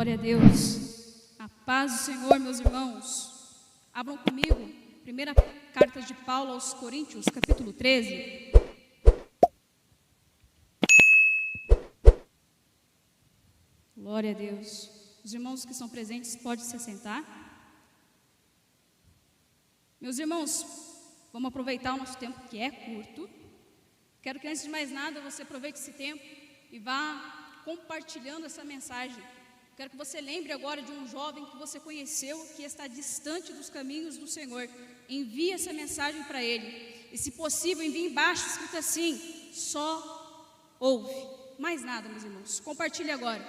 Glória a Deus. A paz do Senhor, meus irmãos. Abram comigo, primeira carta de Paulo aos Coríntios, capítulo 13. Glória a Deus. Os irmãos que estão presentes podem se assentar. Meus irmãos, vamos aproveitar o nosso tempo que é curto. Quero que antes de mais nada você aproveite esse tempo e vá compartilhando essa mensagem. Quero que você lembre agora de um jovem que você conheceu, que está distante dos caminhos do Senhor. Envie essa mensagem para ele. E se possível, envie embaixo, escrito assim: só ouve. Mais nada, meus irmãos. Compartilhe agora.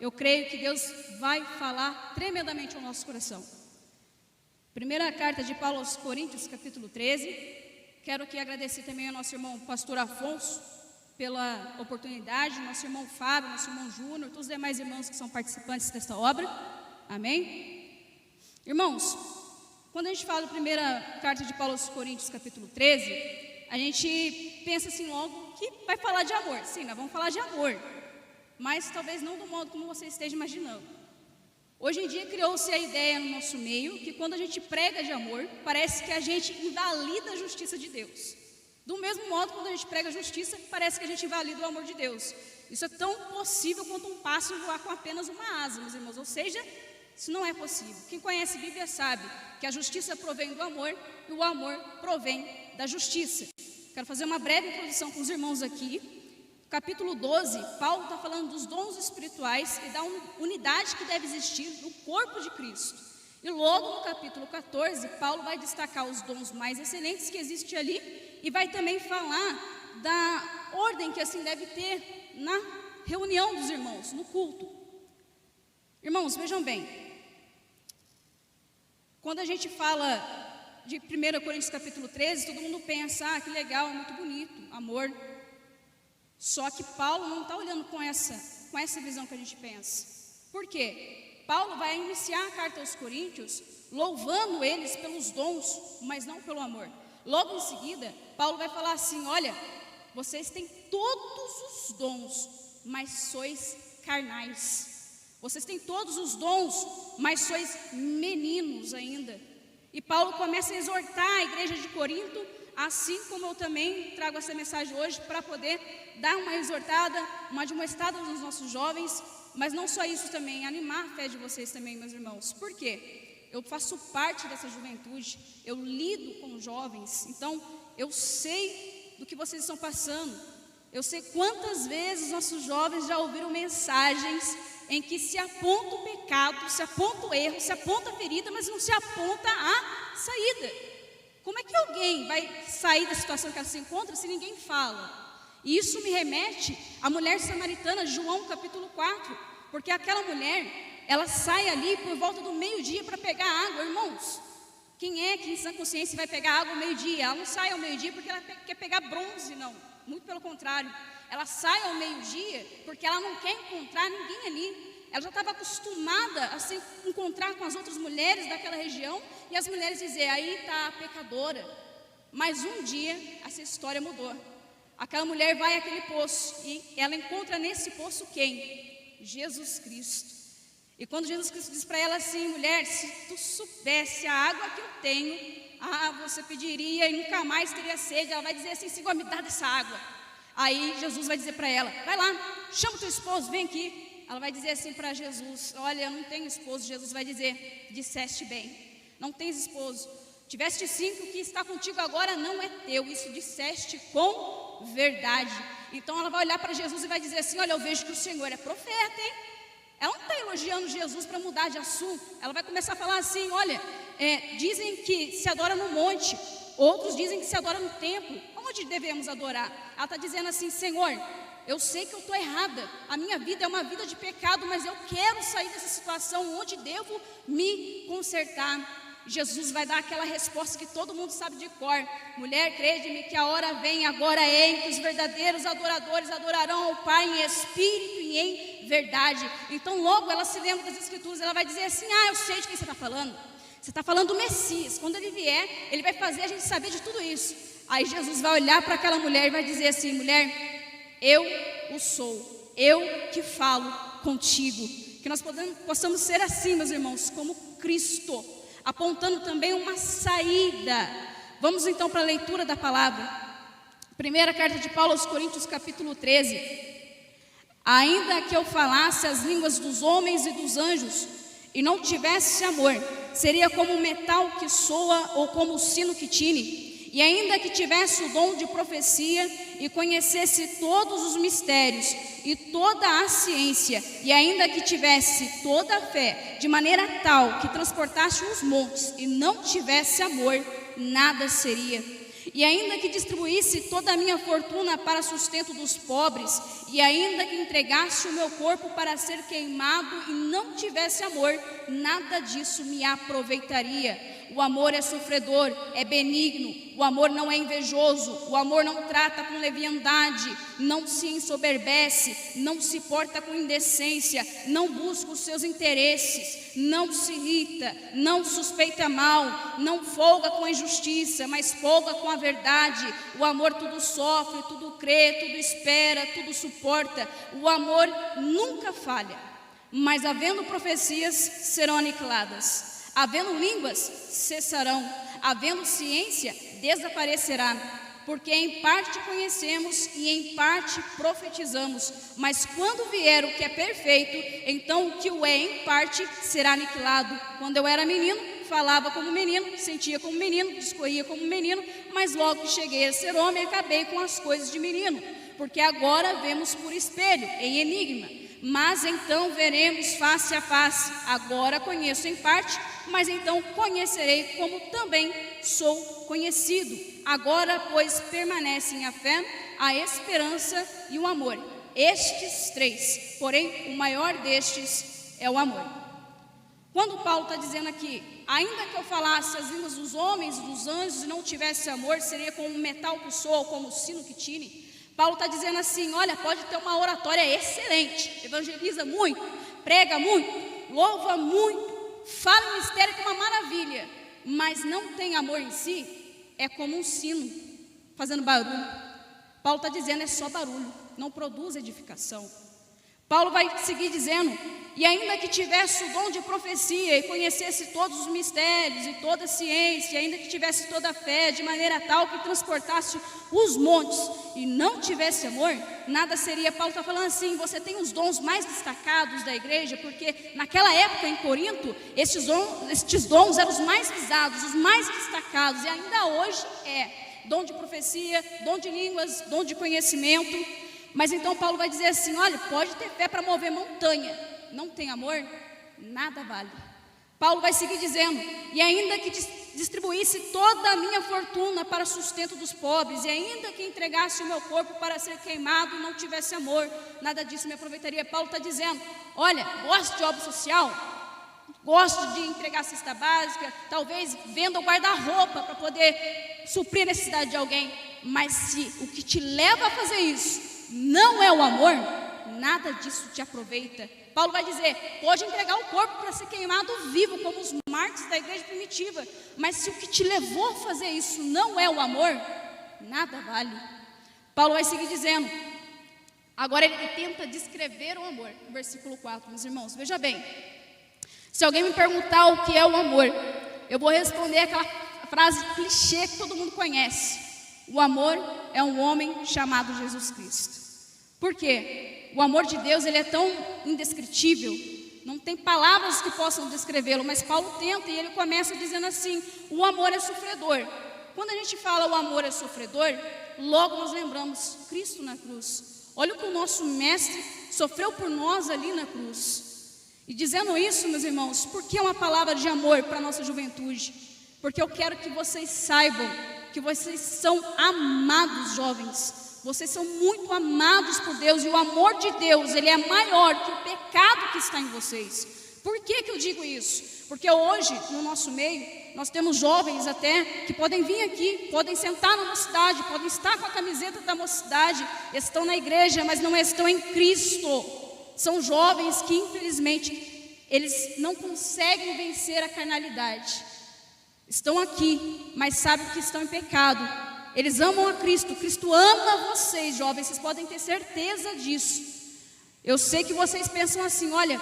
Eu creio que Deus vai falar tremendamente ao nosso coração. Primeira carta de Paulo aos Coríntios, capítulo 13. Quero aqui agradecer também ao nosso irmão pastor Afonso pela oportunidade, nosso irmão Fábio, nosso irmão Júnior, todos os demais irmãos que são participantes desta obra. Amém? Irmãos, quando a gente fala da primeira carta de Paulo aos Coríntios, capítulo 13, a gente pensa assim logo que vai falar de amor. Sim, nós vamos falar de amor, mas talvez não do modo como você esteja imaginando. Hoje em dia criou-se a ideia no nosso meio que quando a gente prega de amor, parece que a gente invalida a justiça de Deus. Do mesmo modo, quando a gente prega a justiça, parece que a gente invalida o amor de Deus. Isso é tão possível quanto um pássaro voar com apenas uma asa, meus irmãos. Ou seja, isso não é possível. Quem conhece a Bíblia sabe que a justiça provém do amor e o amor provém da justiça. Quero fazer uma breve introdução com os irmãos aqui. Capítulo 12, Paulo está falando dos dons espirituais e da unidade que deve existir no corpo de Cristo. E logo no capítulo 14, Paulo vai destacar os dons mais excelentes que existem ali e vai também falar da ordem que assim deve ter na reunião dos irmãos, no culto. Irmãos, vejam bem, quando a gente fala de 1 Coríntios capítulo 13, todo mundo pensa, que legal, é muito bonito, amor. Só que Paulo não está olhando com essa visão que a gente pensa. Por quê? Paulo vai iniciar a carta aos Coríntios louvando eles pelos dons, mas não pelo amor. Logo em seguida, Paulo vai falar assim: olha, vocês têm todos os dons, mas sois carnais. Vocês têm todos os dons, mas sois meninos ainda. E Paulo começa a exortar a igreja de Corinto, assim como eu também trago essa mensagem hoje, para poder dar uma exortada, uma admoestada aos nossos jovens. Mas não só isso também, animar a fé de vocês também, meus irmãos. Por quê? Eu faço parte dessa juventude, eu lido com jovens, então eu sei do que vocês estão passando. Eu sei quantas vezes nossos jovens já ouviram mensagens em que se aponta o pecado, se aponta o erro, se aponta a ferida, mas não se aponta a saída. Como é que alguém vai sair da situação que ela se encontra se ninguém fala? E isso me remete à mulher samaritana, João capítulo 4, porque aquela mulher, ela sai ali por volta do meio-dia para pegar água. Irmãos, quem é que em sã consciência vai pegar água ao meio-dia? Ela não sai ao meio-dia porque ela quer pegar bronze, não, muito pelo contrário. Ela sai ao meio-dia porque ela não quer encontrar ninguém ali. Ela já estava acostumada a se encontrar com as outras mulheres daquela região e as mulheres dizer, aí está a pecadora. Mas um dia essa história mudou. Aquela mulher vai àquele poço e ela encontra nesse poço quem? Jesus Cristo. E quando Jesus Cristo diz para ela assim, mulher, se tu soubesse a água que eu tenho, você pediria e nunca mais teria sede. Ela vai dizer assim, Senhor, me dá dessa água. Aí Jesus vai dizer para ela, vai lá, chama o teu esposo, vem aqui. Ela vai dizer assim para Jesus, olha, eu não tenho esposo. Jesus vai dizer, disseste bem, não tens esposo. Tiveste 5, o que está contigo agora não é teu. Isso disseste com verdade. Então ela vai olhar para Jesus e vai dizer assim, olha, eu vejo que o Senhor é profeta, hein? Ela não está elogiando Jesus para mudar de assunto. Ela vai começar a falar assim, olha, dizem que se adora no monte, outros dizem que se adora no templo. Onde devemos adorar? Ela está dizendo assim, Senhor, eu sei que eu estou errada, a minha vida é uma vida de pecado, mas eu quero sair dessa situação, onde devo me consertar. Jesus vai dar aquela resposta que todo mundo sabe de cor, mulher, crede-me que a hora vem, agora é, em que os verdadeiros adoradores adorarão ao Pai em espírito e em verdade. Então logo ela se lembra das escrituras, ela vai dizer assim, eu sei de quem você está falando. Você está falando do Messias, quando ele vier, ele vai fazer a gente saber de tudo isso. Aí Jesus vai olhar para aquela mulher e vai dizer assim, mulher, eu o sou, eu que falo contigo. que nós possamos ser assim, meus irmãos, como Cristo, apontando também uma saída. Vamos então para a leitura da palavra. Primeira carta de Paulo aos Coríntios, capítulo 13. Ainda que eu falasse as línguas dos homens e dos anjos, e não tivesse amor, seria como um metal que soa ou como o sino que tine. E ainda que tivesse o dom de profecia e conhecesse todos os mistérios e toda a ciência, e ainda que tivesse toda a fé, de maneira tal que transportasse os montes e não tivesse amor, nada seria. E ainda que distribuísse toda a minha fortuna para sustento dos pobres, e ainda que entregasse o meu corpo para ser queimado e não tivesse amor, nada disso me aproveitaria. O amor é sofredor, é benigno, o amor não é invejoso, o amor não trata com leviandade, não se ensoberbece, não se porta com indecência, não busca os seus interesses, não se irrita, não suspeita mal, não folga com a injustiça, mas folga com a verdade. O amor tudo sofre, tudo crê, tudo espera, tudo suporta. O amor nunca falha, mas havendo profecias, serão aniquiladas. Havendo línguas, cessarão. Havendo ciência, desaparecerá. Porque em parte conhecemos e em parte profetizamos. Mas quando vier o que é perfeito, então o que o é em parte será aniquilado. Quando eu era menino, falava como menino, sentia como menino, discorria como menino, mas logo que cheguei a ser homem, acabei com as coisas de menino. Porque agora vemos por espelho, em enigma. Mas então veremos face a face. Agora conheço em parte, mas então conhecerei como também sou conhecido. Agora, pois, permanecem a fé, a esperança e o amor. Estes três, porém, o maior destes é o amor. Quando Paulo está dizendo aqui, ainda que eu falasse as línguas dos homens e dos anjos e não tivesse amor, seria como um metal que soa, como o sino que tine. Paulo está dizendo assim, olha, pode ter uma oratória excelente, evangeliza muito, prega muito, louva muito, fala em mistério que é uma maravilha, mas não tem amor em si, é como um sino fazendo barulho. Paulo está dizendo, é só barulho, não produz edificação. Paulo vai seguir dizendo, e ainda que tivesse o dom de profecia e conhecesse todos os mistérios e toda a ciência, e ainda que tivesse toda a fé, de maneira tal que transportasse os montes e não tivesse amor, nada seria. Paulo está falando assim, você tem os dons mais destacados da igreja, porque naquela época em Corinto, estes dons eram os mais visados, os mais destacados, e ainda hoje dom de profecia, dom de línguas, dom de conhecimento. Mas então Paulo vai dizer assim, olha, pode ter fé para mover montanha, não tem amor, nada vale. Paulo vai seguir dizendo, e ainda que distribuísse toda a minha fortuna para sustento dos pobres, e ainda que entregasse o meu corpo para ser queimado e não tivesse amor, nada disso me aproveitaria. Paulo está dizendo, olha, gosto de obra social, gosto de entregar cesta básica, talvez venda o guarda-roupa para poder suprir a necessidade de alguém, mas se o que te leva a fazer isso não é o amor, nada disso te aproveita. Paulo vai dizer, pode entregar o corpo para ser queimado vivo, como os mártires da igreja primitiva, mas se o que te levou a fazer isso não é o amor, nada vale. Paulo vai seguir dizendo, agora ele tenta descrever o amor, no versículo 4, meus irmãos, veja bem, se alguém me perguntar o que é o amor, eu vou responder aquela frase clichê que todo mundo conhece, o amor é um homem chamado Jesus Cristo. Por quê? O amor de Deus, ele é tão indescritível, não tem palavras que possam descrevê-lo, mas Paulo tenta e ele começa dizendo assim, o amor é sofredor. Quando a gente fala o amor é sofredor, logo nós lembramos Cristo na cruz. Olha o que o nosso mestre sofreu por nós ali na cruz. E dizendo isso, meus irmãos, por que uma palavra de amor para a nossa juventude? Porque eu quero que vocês saibam que vocês são amados, jovens. Vocês são muito amados por Deus, e o amor de Deus, ele é maior que o pecado que está em vocês. Por que eu digo isso? Porque hoje, no nosso meio, nós temos jovens até que podem vir aqui, podem sentar na mocidade, podem estar com a camiseta da mocidade, estão na igreja, mas não estão em Cristo. São jovens que, infelizmente, eles não conseguem vencer a carnalidade. Estão aqui, mas sabem que estão em pecado. Eles amam a Cristo, Cristo ama vocês, jovens, vocês podem ter certeza disso. Eu sei que vocês pensam assim, olha,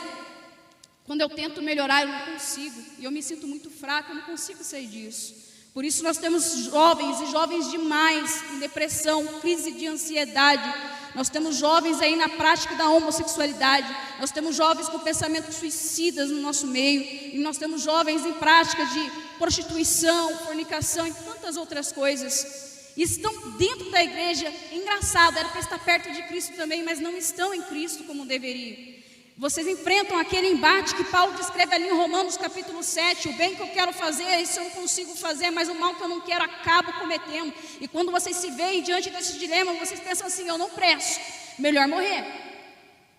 Quando eu tento melhorar, eu não consigo. E eu me sinto muito fraca, eu não consigo sair disso. Por isso nós temos jovens, e jovens demais, em depressão, crise de ansiedade. Nós temos jovens aí na prática da homossexualidade. Nós temos jovens com pensamentos suicidas no nosso meio. E nós temos jovens em prática de prostituição, fornicação e tantas outras coisas. E estão dentro da igreja. Engraçado, era para estar perto de Cristo também, mas não estão em Cristo como deveriam. Vocês enfrentam aquele embate que Paulo descreve ali em Romanos capítulo 7. O bem que eu quero fazer, isso eu não consigo fazer, mas o mal que eu não quero, acabo cometendo. E quando vocês se veem diante desse dilema, vocês pensam assim: eu não presto, melhor morrer.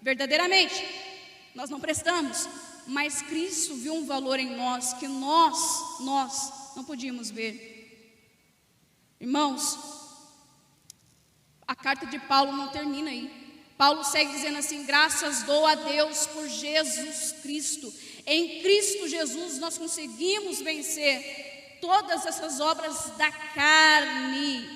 Verdadeiramente, nós não prestamos. Mas Cristo viu um valor em nós que nós não podíamos ver. Irmãos, a carta de Paulo não termina aí. Paulo segue dizendo assim: graças dou a Deus por Jesus Cristo. Em Cristo Jesus nós conseguimos vencer todas essas obras da carne.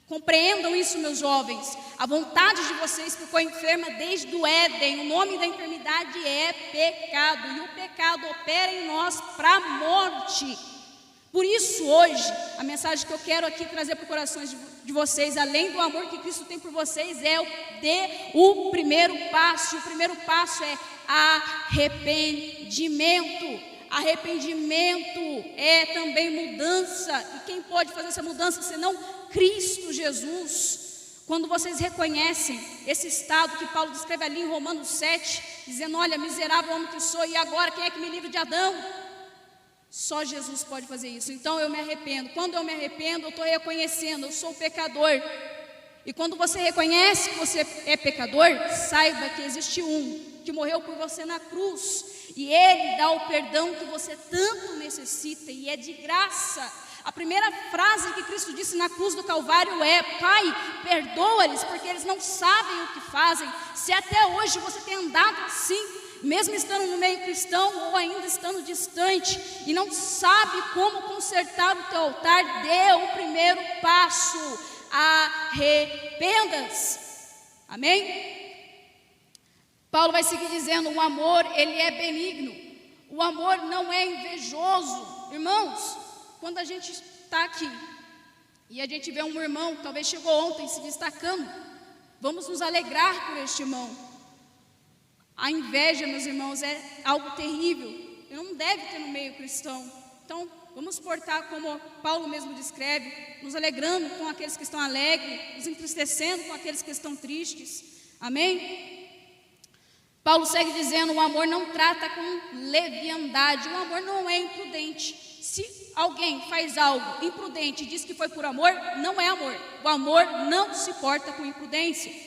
Compreendam isso, meus jovens. A vontade de vocês ficou enferma desde o Éden. O nome da enfermidade é pecado. E o pecado opera em nós para a morte. Por isso hoje, a mensagem que eu quero aqui trazer para o coração de vocês, além do amor que Cristo tem por vocês, é o primeiro passo. O primeiro passo é arrependimento. Arrependimento é também mudança. E quem pode fazer essa mudança senão Cristo Jesus? Quando vocês reconhecem esse estado que Paulo descreve ali em Romanos 7, dizendo: olha, miserável homem que sou, e agora quem é que me livra de Adão? Só Jesus pode fazer isso. Então eu me arrependo. Quando eu me arrependo, eu estou reconhecendo: eu sou pecador. E quando você reconhece que você é pecador, saiba que existe um que morreu por você na cruz, e Ele dá o perdão que você tanto necessita, e é de graça. A primeira frase que Cristo disse na cruz do Calvário é: Pai, perdoa-lhes, porque eles não sabem o que fazem. Se até hoje você tem andado assim, mesmo estando no meio cristão ou ainda estando distante, e não sabe como consertar o teu altar, dê o primeiro passo: arrependa-se. Amém? Paulo vai seguir dizendo: o amor, ele é benigno. O amor não é invejoso. Irmãos, quando a gente está aqui e a gente vê um irmão, talvez chegou ontem, se destacando, vamos nos alegrar por este irmão. A inveja, meus irmãos, é algo terrível, e não deve ter no meio cristão. Então, vamos portar como Paulo mesmo descreve, nos alegrando com aqueles que estão alegres, nos entristecendo com aqueles que estão tristes. Amém? Paulo segue dizendo: o amor não trata com leviandade, o amor não é imprudente. Se alguém faz algo imprudente e diz que foi por amor, não é amor. O amor não se porta com imprudência.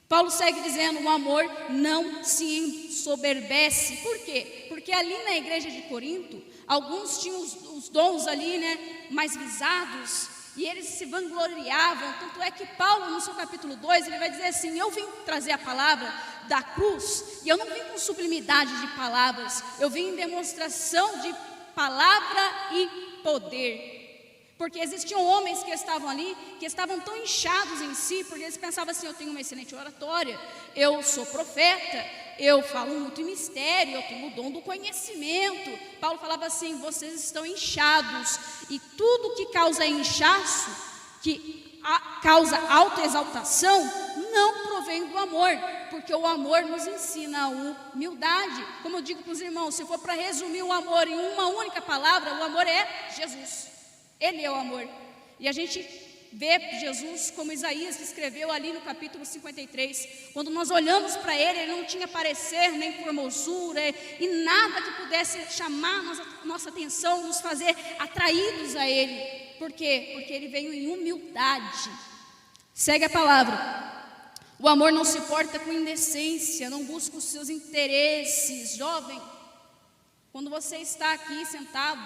Paulo segue dizendo: o amor não se ensoberbece. Por quê? Porque ali na igreja de Corinto, alguns tinham os dons ali, mais visados, e eles se vangloriavam. Tanto é que Paulo, no seu capítulo 2, ele vai dizer assim: eu vim trazer a palavra da cruz, e eu não vim com sublimidade de palavras, eu vim em demonstração de palavra e poder. Porque existiam homens que estavam ali, que estavam tão inchados em si, porque eles pensavam assim: eu tenho uma excelente oratória, eu sou profeta, eu falo muito em mistério, eu tenho o dom do conhecimento. Paulo falava assim: vocês estão inchados, e tudo que causa inchaço, que causa autoexaltação, não provém do amor, porque o amor nos ensina a humildade. Como eu digo para os irmãos, se for para resumir o amor em uma única palavra, o amor é Jesus. Ele é o amor. E a gente vê Jesus como Isaías descreveu ali no capítulo 53. Quando nós olhamos para ele não tinha parecer nem formosura e nada que pudesse chamar nossa atenção, nos fazer atraídos a ele. Por quê? Porque ele veio em humildade. Segue a palavra. O amor não se porta com indecência, não busca os seus interesses. Jovem, quando você está aqui sentado,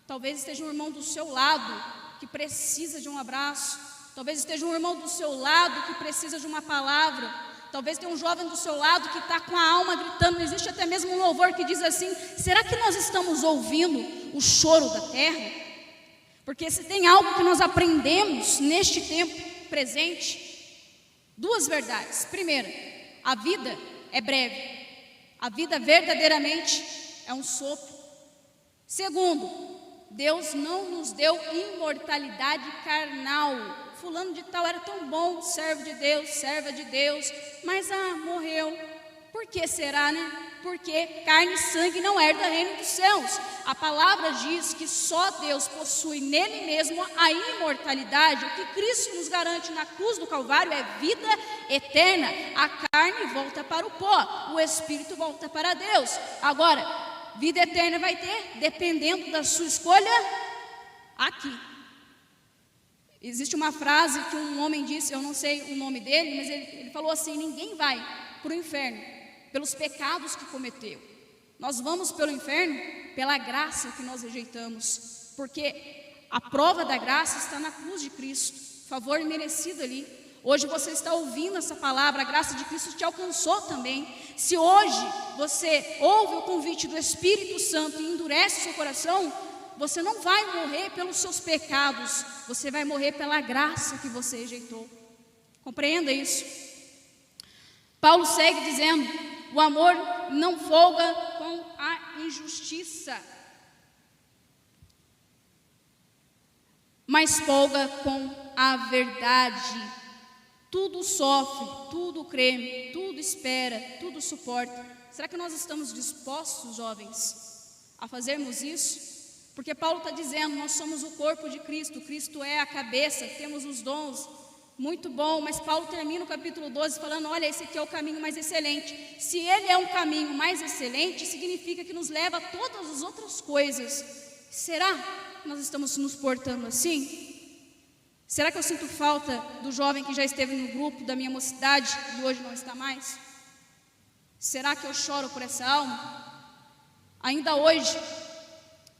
talvez esteja um irmão do seu lado que precisa de um abraço. Talvez esteja um irmão do seu lado que precisa de uma palavra. Talvez tenha um jovem do seu lado que está com a alma gritando. Existe até mesmo um louvor que diz assim: será que nós estamos ouvindo o choro da terra? Porque se tem algo que nós aprendemos neste tempo presente, duas verdades. Primeira, a vida é breve. A vida verdadeiramente é um sopro. Segundo, Deus não nos deu imortalidade carnal. Fulano de tal era tão bom, servo de Deus, serva de Deus, mas morreu. Por que será, né? Porque carne e sangue não herdam o reino dos céus. A palavra diz que só Deus possui nele mesmo a imortalidade. O que Cristo nos garante na cruz do Calvário é vida eterna. A carne volta para o pó, o espírito volta para Deus. Agora, vida eterna vai ter, dependendo da sua escolha, aqui. Existe uma frase que um homem disse, eu não sei o nome dele, mas ele falou assim: ninguém vai para o inferno pelos pecados que cometeu. Nós vamos pelo inferno pela graça que nós rejeitamos, porque a prova da graça está na cruz de Cristo, favor merecido ali. Hoje você está ouvindo essa palavra, a graça de Cristo te alcançou também. Se hoje você ouve o convite do Espírito Santo e endurece seu coração, você não vai morrer pelos seus pecados, você vai morrer pela graça que você rejeitou. Compreenda isso. Paulo segue dizendo: o amor não folga com a injustiça, mas folga com a verdade. Tudo sofre, tudo crê, tudo espera, tudo suporta. Será que nós estamos dispostos, jovens, a fazermos isso? Porque Paulo está dizendo, nós somos o corpo de Cristo, Cristo é a cabeça, temos os dons, muito bom, mas Paulo termina o capítulo 12 falando, olha, esse aqui é o caminho mais excelente. Se ele é um caminho mais excelente, significa que nos leva a todas as outras coisas. Será que nós estamos nos portando assim? Será que eu sinto falta do jovem que já esteve no grupo da minha mocidade e hoje não está mais? Será que eu choro por essa alma? Ainda hoje,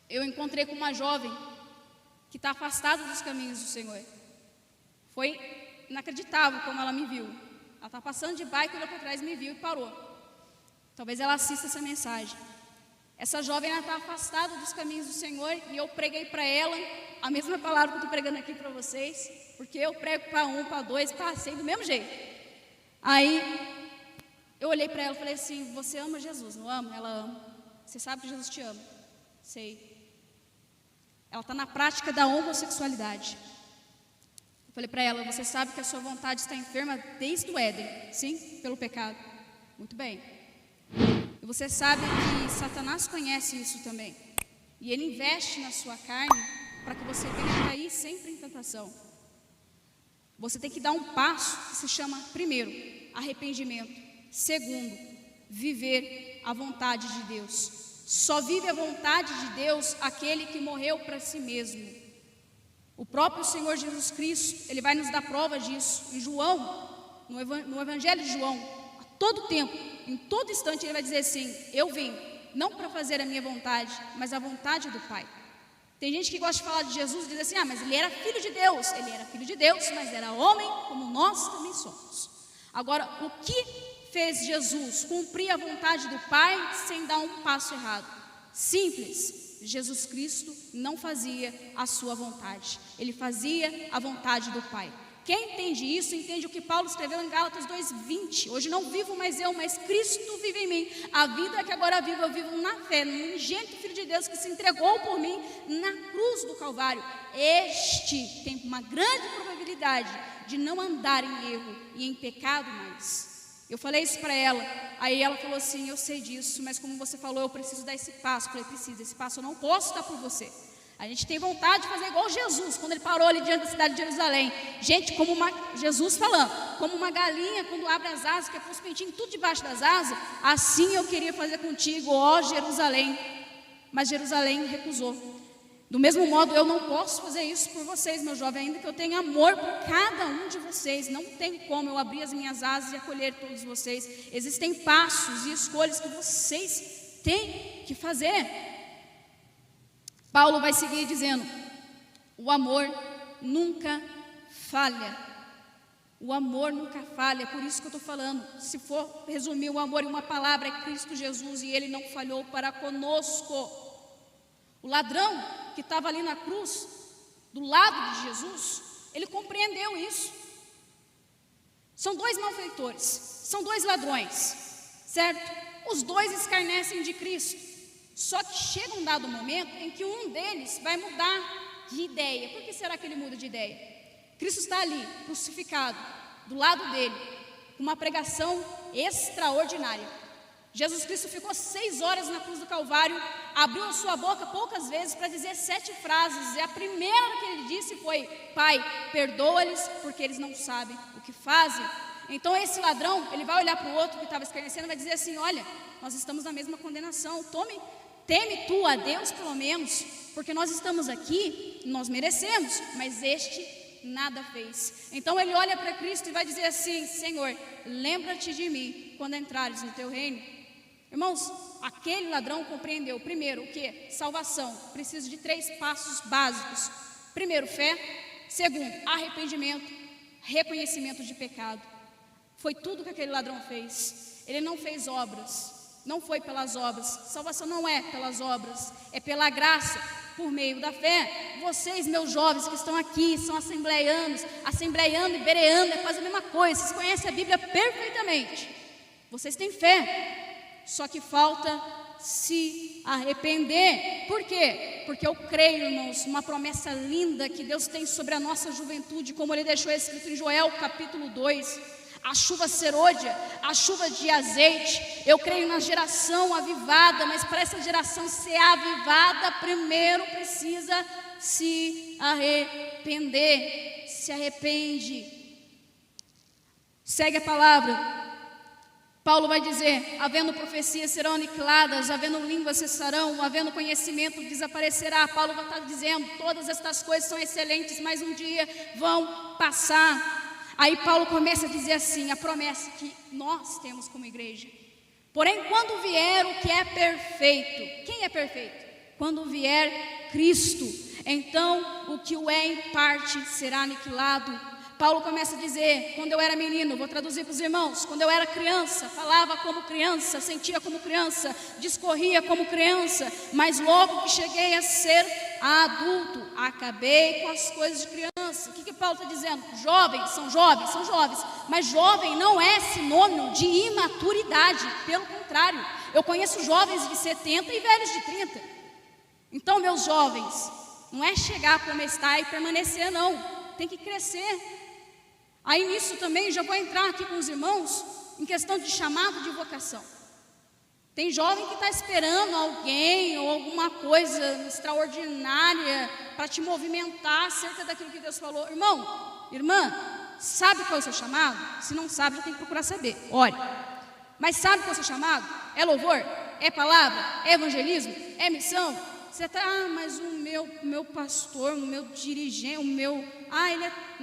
eu encontrei com uma jovem que está afastada dos caminhos do Senhor. Foi inacreditável como ela me viu. Ela está passando de bike, olhou para trás, me viu e parou. Talvez ela assista essa mensagem. Essa jovem está afastada dos caminhos do Senhor e eu preguei para ela a mesma palavra que eu estou pregando aqui para vocês, porque eu prego para um, para dois, passei do mesmo jeito. Aí eu olhei para ela e falei assim, você ama Jesus, não ama? Ela ama. Você sabe que Jesus te ama? Sei. Ela está na prática da homossexualidade. Eu falei para ela, você sabe que a sua vontade está enferma desde o Éden, sim? Pelo pecado. Muito bem. E você sabe que Satanás conhece isso também. E ele investe na sua carne para que você venha cair sempre em tentação. Você tem que dar um passo que se chama, primeiro, arrependimento. Segundo, viver a vontade de Deus. Só vive a vontade de Deus aquele que morreu para si mesmo. O próprio Senhor Jesus Cristo, Ele vai nos dar prova disso. Em João, no Evangelho de João, a todo tempo, em todo instante, Ele vai dizer assim, eu vim, não para fazer a minha vontade, mas a vontade do Pai. Tem gente que gosta de falar de Jesus e diz assim, mas Ele era filho de Deus. Ele era filho de Deus, mas era homem como nós também somos. Agora, o que fez Jesus cumprir a vontade do Pai sem dar um passo errado? Simples, Jesus Cristo não fazia a sua vontade, Ele fazia a vontade do Pai. Quem entende isso, entende o que Paulo escreveu em Gálatas 2:20. Hoje não vivo mais eu, mas Cristo vive em mim. A vida que agora vivo, eu vivo na fé, no unigênito Filho de Deus que se entregou por mim na cruz do Calvário. Este tem uma grande probabilidade de não andar em erro e em pecado mais. Eu falei isso para ela, aí ela falou assim, eu sei disso, mas como você falou, eu preciso dar esse passo. Eu falei, precisa, esse passo eu não posso dar por você. A gente tem vontade de fazer igual Jesus, quando ele parou ali diante da cidade de Jerusalém. Gente, Jesus falando, como uma galinha quando abre as asas, que é pôr os pentinhos tudo debaixo das asas, assim eu queria fazer contigo, ó Jerusalém. Mas Jerusalém recusou. Do mesmo modo, eu não posso fazer isso por vocês, meu jovem, ainda que eu tenha amor por cada um de vocês. Não tem como eu abrir as minhas asas e acolher todos vocês. Existem passos e escolhas que vocês têm que fazer. Paulo vai seguir dizendo, o amor nunca falha. O amor nunca falha, por isso que eu estou falando. Se for resumir o amor em uma palavra, é Cristo Jesus, e Ele não falhou para conosco. O ladrão que estava ali na cruz, do lado de Jesus, ele compreendeu isso. São dois malfeitores, são dois ladrões, certo? os dois escarnecem de Cristo. Só que chega um dado momento em que um deles vai mudar de ideia. Por que será que ele muda de ideia? Cristo está ali, crucificado, do lado dele, com uma pregação extraordinária. Jesus Cristo ficou 6 horas na cruz do Calvário, abriu a sua boca poucas vezes para dizer 7 frases, e a primeira que ele disse foi: Pai, perdoa-lhes, porque eles não sabem o que fazem. Então esse ladrão, ele vai olhar para o outro que estava escarnecendo e vai dizer assim: olha, nós estamos na mesma condenação, teme tu a Deus pelo menos, porque nós estamos aqui, nós merecemos, mas este nada fez. Então ele olha para Cristo e vai dizer assim: Senhor, lembra-te de mim quando entrares no teu reino. Irmãos, aquele ladrão compreendeu, primeiro, o que? Salvação. Preciso de 3 passos básicos. Primeiro, fé. Segundo, arrependimento, reconhecimento de pecado. Foi tudo que aquele ladrão fez. Ele não fez obras, não foi pelas obras. Salvação não é pelas obras, é pela graça, por meio da fé. Vocês, meus jovens que estão aqui, são assembleianos. Assembleiano e bereano é quase a mesma coisa. Vocês conhecem a Bíblia perfeitamente. Vocês têm fé. Só que falta se arrepender. Por quê? Porque eu creio, irmãos, uma promessa linda que Deus tem sobre a nossa juventude, como Ele deixou escrito em Joel capítulo 2. A chuva serôdia, a chuva de azeite. Eu creio na geração avivada, mas para essa geração ser avivada, primeiro precisa se arrepender. Se arrepende. Segue a palavra. Paulo vai dizer: havendo profecias serão aniquiladas, havendo línguas cessarão, havendo conhecimento desaparecerá. Paulo vai estar dizendo: todas estas coisas são excelentes, mas um dia vão passar. Aí Paulo começa a dizer assim, a promessa que nós temos como igreja: porém quando vier o que é perfeito, quem é perfeito? Quando vier Cristo, então o que o é em parte será aniquilado. Paulo começa a dizer: quando eu era menino, vou traduzir para os irmãos, quando eu era criança, falava como criança, sentia como criança, discorria como criança, mas logo que cheguei a ser adulto, acabei com as coisas de criança. O que Paulo está dizendo? Jovens, são jovens, mas jovem não é sinônimo de imaturidade, pelo contrário, eu conheço jovens de 70 e velhos de 30. Então, meus jovens, não é chegar como está e permanecer, não, tem que crescer. Aí nisso também já vou entrar aqui com os irmãos em questão de chamado de vocação. Tem jovem que está esperando alguém ou alguma coisa extraordinária para te movimentar acerca daquilo que Deus falou. Irmão, irmã, sabe qual é o seu chamado? Se não sabe, já tem que procurar saber. Olha, mas sabe qual é o seu chamado? É louvor? É palavra? É evangelismo? É missão? Você está, mas o meu pastor, o meu dirigente,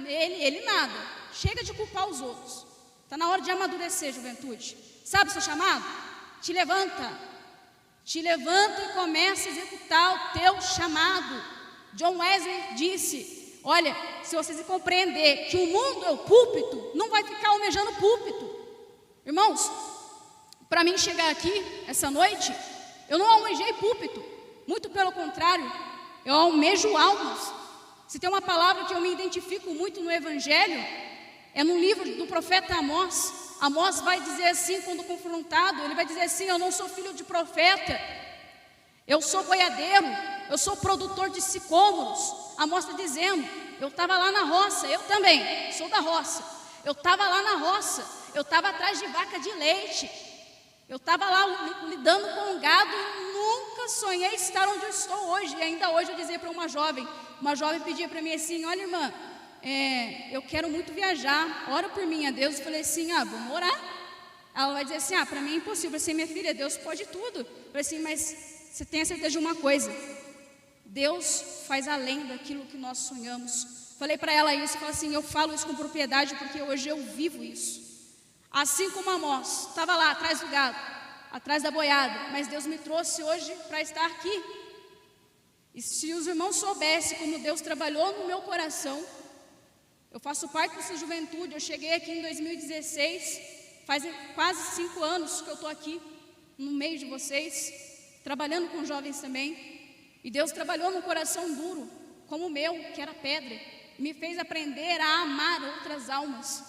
ele nada. Chega de culpar os outros. Está na hora de amadurecer, juventude. Sabe o seu chamado? Te levanta e começa a executar o teu chamado. John Wesley disse: olha, se vocês compreender que o mundo é o púlpito, não vai ficar almejando púlpito. Irmãos, para mim chegar aqui essa noite, eu não almejei púlpito, muito pelo contrário, eu almejo almas. Se tem uma palavra que eu me identifico muito no Evangelho, é no livro do profeta Amós. Amós vai dizer assim, quando confrontado, ele vai dizer assim: eu não sou filho de profeta, eu sou boiadeiro, eu sou produtor de sicômoros. Amós está dizendo: eu estava lá na roça, eu também sou da roça, eu estava lá na roça, eu estava atrás de vaca de leite, eu estava lá lidando com o gado e nunca sonhei estar onde eu estou hoje. E ainda hoje eu dizia para uma jovem pedia para mim assim: olha, irmã, eu quero muito viajar, ora por mim a Deus. Eu falei assim: vamos orar. Ela vai dizer assim: para mim é impossível. Eu falei assim: minha filha, Deus pode tudo. Eu falei assim: mas você tem a certeza de uma coisa: Deus faz além daquilo que nós sonhamos. Falei para ela isso, falei assim: eu falo isso com propriedade porque hoje eu vivo isso. Assim como Amós estava lá atrás do gado, atrás da boiada, mas Deus me trouxe hoje para estar aqui. E se os irmãos soubessem como Deus trabalhou no meu coração, eu faço parte dessa juventude. Eu cheguei aqui em 2016, faz quase 5 anos que eu estou aqui no meio de vocês, trabalhando com jovens também. E Deus trabalhou num coração duro, como o meu, que era pedra, e me fez aprender a amar outras almas.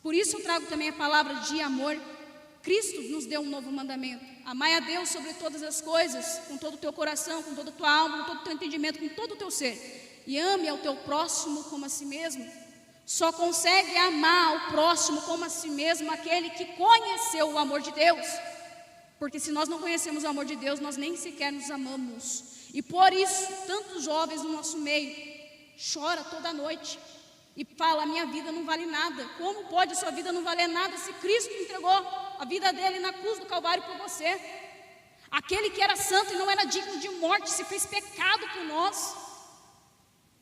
Por isso eu trago também a palavra de amor. Cristo nos deu um novo mandamento: amai a Deus sobre todas as coisas, com todo o teu coração, com toda a tua alma, com todo o teu entendimento, com todo o teu ser, e ame ao teu próximo como a si mesmo. Só consegue amar ao próximo como a si mesmo aquele que conheceu o amor de Deus, porque se nós não conhecemos o amor de Deus, nós nem sequer nos amamos. E por isso, tantos jovens no nosso meio choram toda noite e falam: a minha vida não vale nada. Como pode a sua vida não valer nada se Cristo entregou a vida dele na cruz do Calvário por você? Aquele que era santo e não era digno de morte se fez pecado por nós.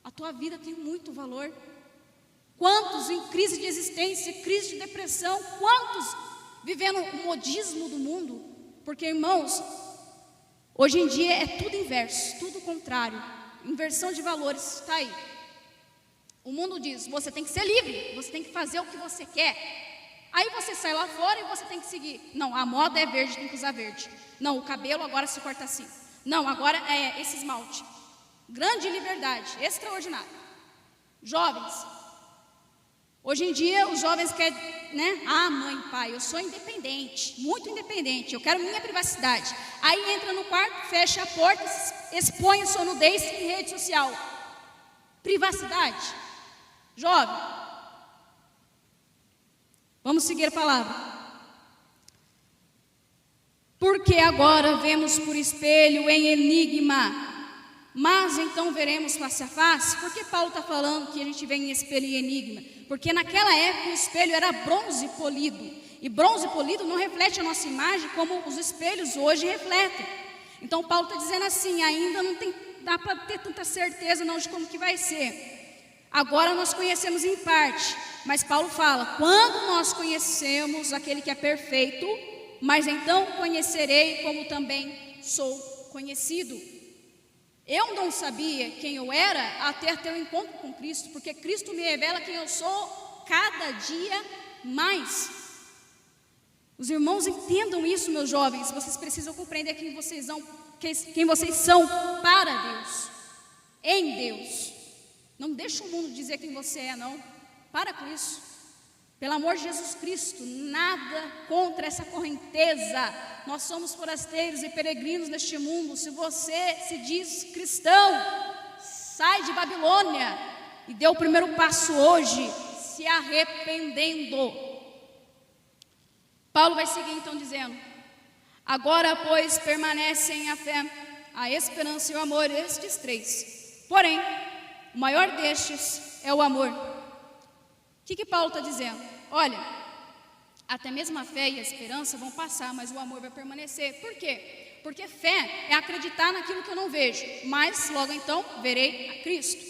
A tua vida tem muito valor. Quantos em crise de existência, crise de depressão, quantos vivendo o modismo do mundo? Porque, irmãos, hoje em dia é tudo inverso, tudo contrário, inversão de valores, está aí. O mundo diz: você tem que ser livre, você tem que fazer o que você quer. Aí você sai lá fora e você tem que seguir. Não, a moda é verde, tem que usar verde. Não, o cabelo agora se corta assim. Não, agora é esse esmalte. Grande liberdade, extraordinário. Jovens, hoje em dia os jovens querem, né? Ah, mãe, pai, eu sou independente, muito independente, eu quero minha privacidade. Aí entra no quarto, fecha a porta, expõe a sua nudez em rede social. Privacidade. Jovem, vamos seguir a palavra. Porque agora vemos por espelho em enigma, mas então veremos face a face. Por que Paulo está falando que a gente vê em espelho e enigma? Porque naquela época o espelho era bronze polido, e bronze polido não reflete a nossa imagem como os espelhos hoje refletem. Então Paulo está dizendo assim: ainda não dá para ter tanta certeza não de como que vai ser. Agora nós conhecemos em parte, mas Paulo fala: quando nós conhecemos aquele que é perfeito, mas então conhecerei como também sou conhecido. Eu não sabia quem eu era até ter um encontro com Cristo, porque Cristo me revela quem eu sou cada dia mais. Os irmãos entendam isso, meus jovens. Vocês precisam compreender quem vocês são para Deus, em Deus. Não deixa o mundo dizer quem você é, não. Para com isso. Pelo amor de Jesus Cristo, nada contra essa correnteza. Nós somos forasteiros e peregrinos neste mundo. Se você se diz cristão, sai de Babilônia e dê o primeiro passo hoje, se arrependendo. Paulo vai seguir então dizendo: agora, pois, permanecem a fé, a esperança e o amor, estes três. Porém, o maior destes é o amor. O que Paulo está dizendo? Olha, até mesmo a fé e a esperança vão passar, mas o amor vai permanecer. Por quê? Porque fé é acreditar naquilo que eu não vejo, mas logo então verei a Cristo.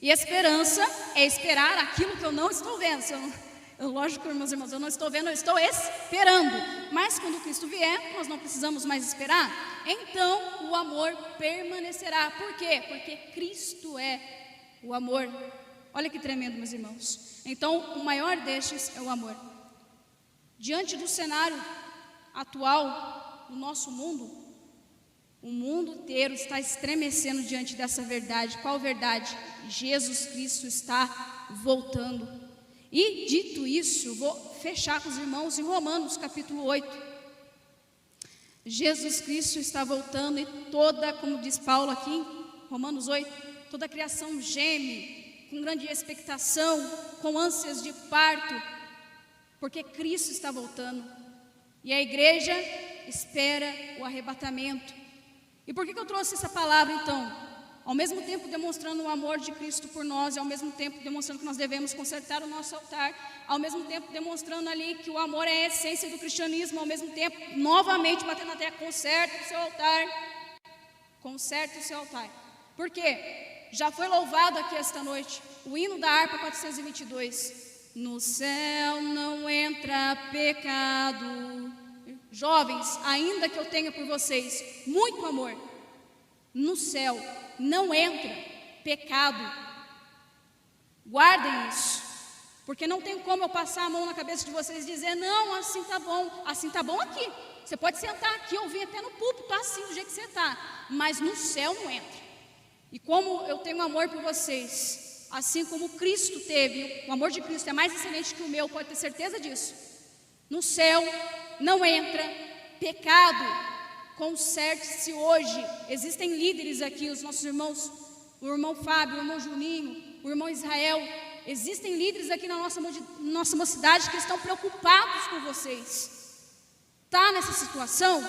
E esperança é esperar aquilo que eu não estou vendo. Lógico, meus irmãos, eu não estou vendo, eu estou esperando. Mas quando Cristo vier, nós não precisamos mais esperar. Então o amor permanecerá. Por quê? Porque Cristo é o amor. Olha que tremendo, meus irmãos. Então, o maior destes é o amor. Diante do cenário atual do nosso mundo, o mundo inteiro está estremecendo diante dessa verdade. Qual verdade? Jesus Cristo está voltando. E, dito isso, vou fechar com os irmãos em Romanos, capítulo 8. Jesus Cristo está voltando e toda, como diz Paulo aqui em Romanos 8, toda a criação geme com grande expectação, com ânsias de parto, porque Cristo está voltando. E a igreja espera o arrebatamento. E por que eu trouxe essa palavra então? Ao mesmo tempo demonstrando o amor de Cristo por nós, e ao mesmo tempo demonstrando que nós devemos consertar o nosso altar, ao mesmo tempo demonstrando ali que o amor é a essência do cristianismo, ao mesmo tempo, novamente batendo na tecla: conserte o seu altar, conserte o seu altar. Por quê? Já foi louvado aqui esta noite o hino da harpa 422. No céu não entra pecado. Jovens, ainda que eu tenha por vocês muito amor, no céu não entra pecado. Guardem isso, porque não tem como eu passar a mão na cabeça de vocês e dizer: não, assim tá bom aqui. Você pode sentar aqui, ouvir até no púlpito, assim, do jeito que você está, mas no céu não entra. E como eu tenho amor por vocês, assim como Cristo teve, o amor de Cristo é mais excelente que o meu, pode ter certeza disso. No céu não entra. Pecado, conserte-se hoje. Existem líderes aqui, os nossos irmãos, o irmão Fábio, o irmão Juninho, o irmão Israel. Existem líderes aqui na nossa mocidade que estão preocupados com vocês. Está nessa situação?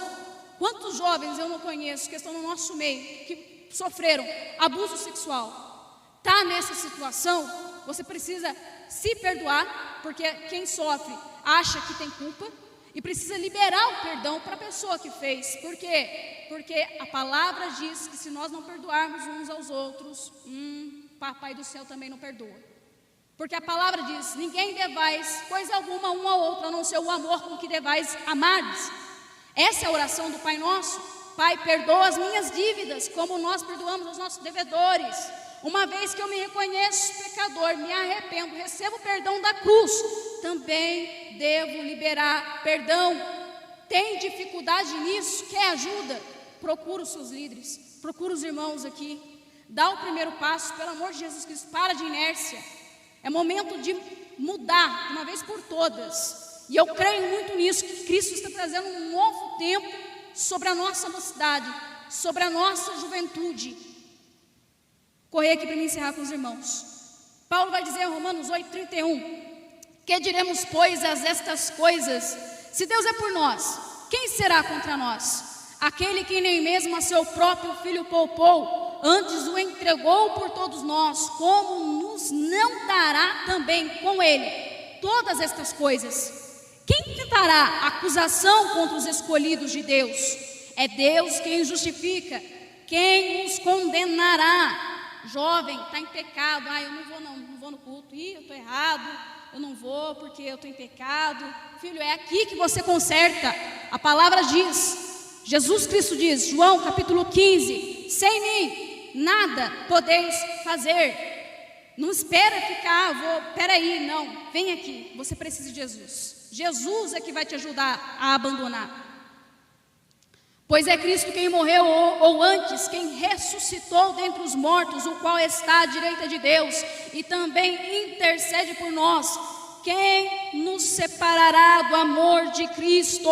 Quantos jovens eu não conheço que estão no nosso meio, que sofreram abuso sexual? Está nessa situação? Você precisa se perdoar, porque quem sofre acha que tem culpa, e precisa liberar o perdão para a pessoa que fez. Por quê? Porque a palavra diz que se nós não perdoarmos uns aos outros, Papai do céu também não perdoa. Porque a palavra diz: ninguém devais coisa alguma um ao outro, a não ser o amor com que devais amares. Essa é a oração do Pai Nosso. Pai, perdoa as minhas dívidas, como nós perdoamos os nossos devedores. Uma vez que eu me reconheço pecador, me arrependo, recebo o perdão da cruz, também devo liberar perdão. Tem dificuldade nisso? Quer ajuda? Procura os seus líderes, procura os irmãos aqui. Dá o primeiro passo, pelo amor de Jesus Cristo, para de inércia. É momento de mudar, de uma vez por todas. E eu creio muito nisso, que Cristo está trazendo um novo tempo sobre a nossa mocidade, sobre a nossa juventude. Correr aqui para me encerrar com os irmãos. Paulo vai dizer em Romanos 8:31: que diremos, pois, a estas coisas? Se Deus é por nós, quem será contra nós? Aquele que nem mesmo a seu próprio Filho poupou, antes o entregou por todos nós, como nos não dará também com ele todas estas coisas? Quem tentará acusação contra os escolhidos de Deus? É Deus quem justifica. Quem os condenará? Jovem, está em pecado. Eu não vou no culto. Eu estou errado. Eu não vou porque eu estou em pecado. Filho, é aqui que você conserta. A palavra diz, Jesus Cristo diz, João capítulo 15: sem mim nada podeis fazer. Não espera ficar, peraí, não, vem aqui, você precisa de Jesus. Jesus é que vai te ajudar a abandonar. Pois é Cristo quem morreu, ou antes, quem ressuscitou dentre os mortos, o qual está à direita de Deus, e também intercede por nós. Quem nos separará do amor de Cristo?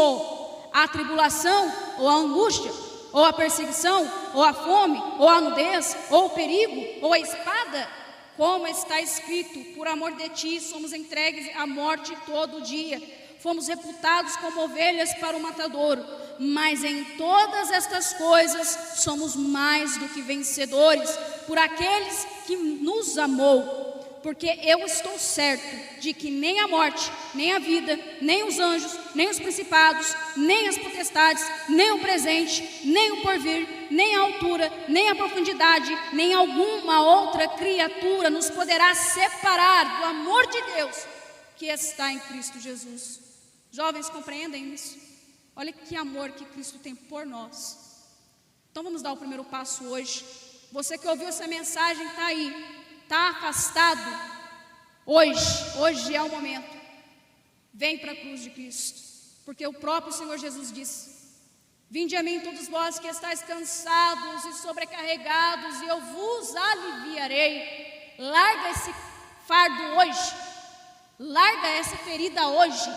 A tribulação, ou a angústia, ou a perseguição, ou a fome, ou a nudez, ou o perigo, ou a espada? Como está escrito: por amor de ti somos entregues à morte todo dia. Fomos reputados como ovelhas para o matadouro, mas em todas estas coisas somos mais do que vencedores, por aqueles que nos amou. Porque eu estou certo de que nem a morte, nem a vida, nem os anjos, nem os principados, nem as potestades, nem o presente, nem o porvir, nem a altura, nem a profundidade, nem alguma outra criatura nos poderá separar do amor de Deus que está em Cristo Jesus. Jovens, compreendem isso? Olha que amor que Cristo tem por nós. Então vamos dar o primeiro passo hoje. Você que ouviu essa mensagem, está aí, está afastado. Hoje é o momento. Vem para a cruz de Cristo, porque o próprio Senhor Jesus disse: vinde a mim todos vós que estáis cansados e sobrecarregados, e eu vos aliviarei. Larga esse fardo hoje, larga essa ferida hoje.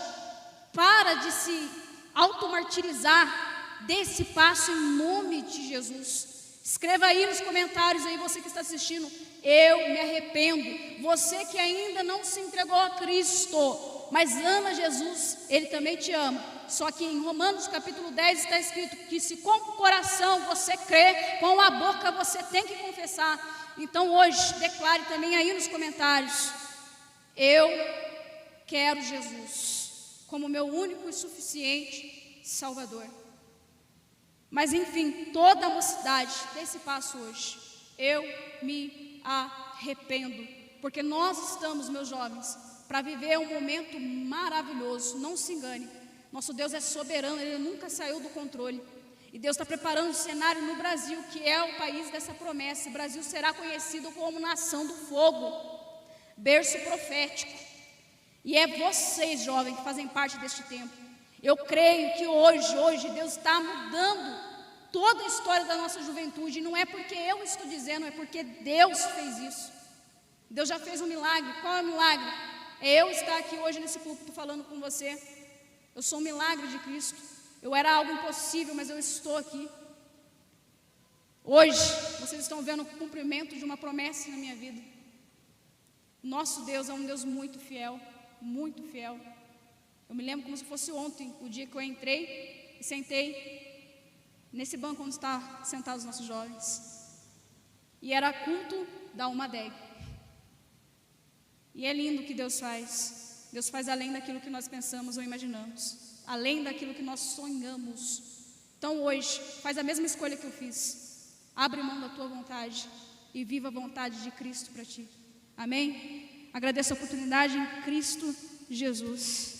Para de se automartirizar, dê esse passo em nome de Jesus. Escreva aí nos comentários, aí você que está assistindo: eu me arrependo. Você que ainda não se entregou a Cristo, mas ama Jesus, Ele também te ama. Só que em Romanos capítulo 10 está escrito que se com o coração você crê, com a boca você tem que confessar. Então hoje, declare também aí nos comentários: eu quero Jesus como meu único e suficiente Salvador. Mas enfim, toda a mocidade desse passo hoje: eu me arrependo, porque nós estamos, meus jovens, para viver um momento maravilhoso. Não se engane, nosso Deus é soberano, Ele nunca saiu do controle. E Deus está preparando o cenário no Brasil, que é o país dessa promessa. O Brasil será conhecido como nação do fogo, berço profético. E é vocês, jovens, que fazem parte deste tempo. Eu creio que hoje Deus está mudando toda a história da nossa juventude. Não é porque eu estou dizendo, é porque Deus fez isso. Deus já fez um milagre. Qual é o milagre? É eu estar aqui hoje nesse púlpito falando com você. Eu sou um milagre de Cristo. Eu era algo impossível, mas eu estou aqui. Hoje, vocês estão vendo o cumprimento de uma promessa na minha vida. Nosso Deus é um Deus muito fiel, muito fiel. Eu me lembro como se fosse ontem, o dia que eu entrei e sentei nesse banco onde estão sentados os nossos jovens. E era culto da Almadeg. E é lindo o que Deus faz. Deus faz além daquilo que nós pensamos ou imaginamos, além daquilo que nós sonhamos. Então hoje, faz a mesma escolha que eu fiz. Abre mão da tua vontade e viva a vontade de Cristo para ti. Amém? Agradeço a oportunidade em Cristo Jesus.